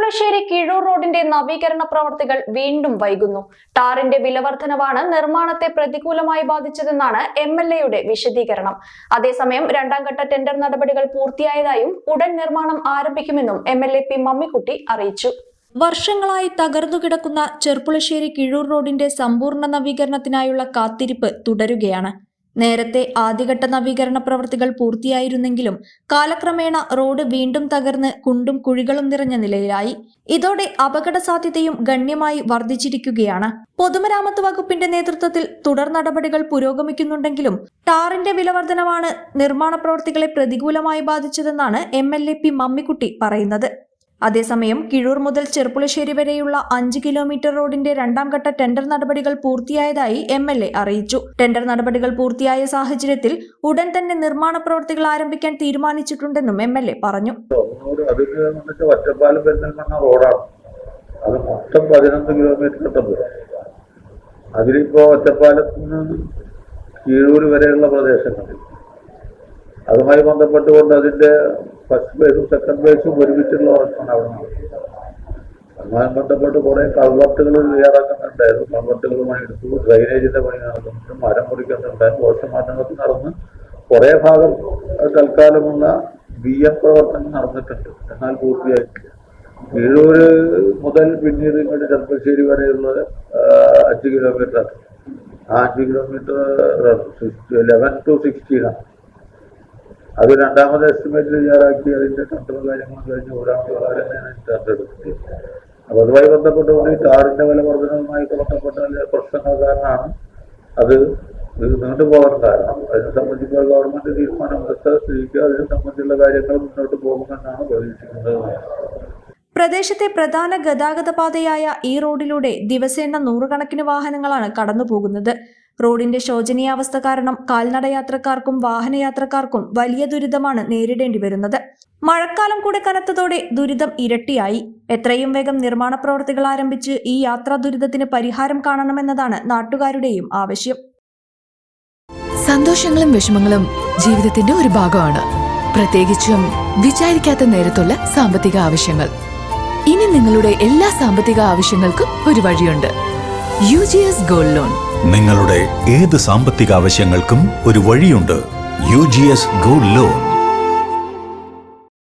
ചെർപ്പുളശ്ശേരി കിഴൂർ റോഡിന്റെ നവീകരണ പ്രവർത്തികൾ വീണ്ടും വൈകുന്നു. ടാറിന്റെ വിലവർധനവാണ് നിർമ്മാണത്തെ പ്രതികൂലമായി ബാധിച്ചതെന്നാണ് MLAയുടെ വിശദീകരണം. അതേസമയം രണ്ടാം ഘട്ട ടെൻഡർ നടപടികൾ പൂർത്തിയായതായും ഉടൻ നിർമ്മാണം ആരംഭിക്കുമെന്നും MLA P മമ്മിക്കുട്ടി അറിയിച്ചു. വർഷങ്ങളായി തകർന്നുകിടക്കുന്ന ചെർപ്പുളശ്ശേരി കിഴൂർ റോഡിന്റെ സമ്പൂർണ്ണ നവീകരണത്തിനായുള്ള കാത്തിരിപ്പ് തുടരുകയാണ്. നേരത്തെ ആദ്യഘട്ട നവീകരണ പ്രവൃത്തികൾ പൂർത്തിയായിരുന്നെങ്കിലും കാലക്രമേണ റോഡ് വീണ്ടും തകർന്ന് കുണ്ടും കുഴികളും നിറഞ്ഞ നിലയിലായി. ഇതോടെ അപകട സാധ്യതയും ഗണ്യമായി വർദ്ധിച്ചിരിക്കുകയാണ്. പൊതുമരാമത്ത് വകുപ്പിന്റെ നേതൃത്വത്തിൽ തുടർ നടപടികൾ പുരോഗമിക്കുന്നുണ്ടെങ്കിലും ടാറിന്റെ വിലവർധനവാണ് നിർമ്മാണ പ്രവൃത്തികളെ പ്രതികൂലമായി ബാധിച്ചതെന്നാണ് MLA P മമ്മിക്കുട്ടി പറയുന്നത്. അതേസമയം കിഴൂർ മുതൽ ചെർപ്പുളശ്ശേരി വരെയുള്ള 5 കിലോമീറ്റർ റോഡിന്റെ രണ്ടാം ഘട്ട ടെൻഡർ നടപടികൾ പൂർത്തിയായതായി MLA അറിയിച്ചു. ടെൻഡർ നടപടികൾ പൂർത്തിയായ സാഹചര്യത്തിൽ ഉടൻ തന്നെ നിർമ്മാണ പ്രവൃത്തികൾ ആരംഭിക്കാൻ തീരുമാനിച്ചിട്ടുണ്ടെന്നും MLA പറഞ്ഞു. ഒറ്റപ്പാലം പെരിന്തൽമണ്ണ റോഡാണ്. അത് മൊത്തം 11 കിലോമീറ്റർ കിട്ടുന്നത്. അതിലിപ്പോ ഒറ്റപ്പാലത്ത് നിന്ന് കീഴൂർ വരെയുള്ള പ്രദേശങ്ങളിൽ അതുമായി ബന്ധപ്പെട്ടുകൊണ്ട് അതിന്റെ ഫസ്റ്റ് ബേസും സെക്കൻഡ് ബേസും ഒരുമിച്ചുള്ള വർക്കാണ് അവിടെ നടക്കുന്നത്. അതുമായി ബന്ധപ്പെട്ട് കുറെ കൾവർട്ടുകൾ തയ്യാറാക്കുന്നുണ്ടായിരുന്നു. കൾവർട്ടുകളുമായി എടുത്തു, ഡ്രൈനേജിന്റെ പണി നടക്കുന്നുണ്ട്, മരം മുറിക്കുന്നുണ്ടായിരുന്നു, ദോഷമാറ്റങ്ങൾക്ക് നടന്ന് കുറെ ഭാഗം തൽക്കാലമുള്ള BM പ്രവർത്തനം നടന്നിട്ടുണ്ട്. എന്നാൽ പൂർത്തിയായിട്ടില്ല. കീഴൂര് മുതൽ പിന്നീട് ഇങ്ങോട്ട് ചെർപ്പശ്ശേരി വരെയുള്ള 5 കിലോമീറ്റർ. ആ 5 കിലോമീറ്റർ 11 to 16 ആണ്. അത് രണ്ടാമത് എസ്റ്റിമേറ്റ് തയ്യാറാക്കി അതിന്റെ ടെൻഡർ കാര്യങ്ങൾ കഴിഞ്ഞ് ഒരാമത്തെ തന്നെയാണ് ടെൻഡർ എടുത്തത്. അപ്പൊ അതുമായി ബന്ധപ്പെട്ടുകൊണ്ട് ഈ ടാറിന്റെ വില വർധനവുമായി ബന്ധപ്പെട്ട പ്രശ്നങ്ങൾ കാരണമാണ് അത് നീണ്ടുപോകാൻ കാരണം. അതിനെ സംബന്ധിച്ച് ഗവൺമെന്റ് തീരുമാനം എടുത്ത സ്ഥിതിക്ക് അതിനെ സംബന്ധിച്ചുള്ള കാര്യങ്ങൾ മുന്നോട്ട് പോകുമെന്നാണ് പ്രതീക്ഷിക്കുന്നത്. പ്രദേശത്തെ പ്രധാന ഗതാഗത പാതയായ ഈ റോഡിലൂടെ ദിവസേന നൂറുകണക്കിന് വാഹനങ്ങളാണ് കടന്നുപോകുന്നത്. റോഡിന്റെ ശോചനീയാവസ്ഥ കാരണം കാൽനടയാത്രക്കാർക്കും വാഹനയാത്രക്കാർക്കും വലിയ ദുരിതമാണ് നേരിടേണ്ടി വരുന്നത്. മഴക്കാലം കൂടെ കനത്തതോടെ ദുരിതം ഇരട്ടിയായി. എത്രയും വേഗം നിർമ്മാണ പ്രവൃത്തികൾ ആരംഭിച്ച് ഈ യാത്രാ ദുരിതത്തിന് പരിഹാരം കാണണമെന്നതാണ് നാട്ടുകാരുടെയും ആവശ്യം. സന്തോഷങ്ങളും വിഷമങ്ങളും ജീവിതത്തിന്റെ ഒരു ഭാഗമാണ്. പ്രത്യേകിച്ചും വിചാരിക്കാത്ത നേരത്തുള്ള സാമ്പത്തിക ആവശ്യങ്ങൾ. ഇനി നിങ്ങളുടെ എല്ലാ സാമ്പത്തിക ആവശ്യങ്ങൾക്കും ഒരു വഴിയുണ്ട്. UGS gold loan. നിങ്ങളുടെ ഏത് സാമ്പത്തിക ആവശ്യങ്ങൾക്കും ഒരു വഴിയുണ്ട്. UGS gold loan.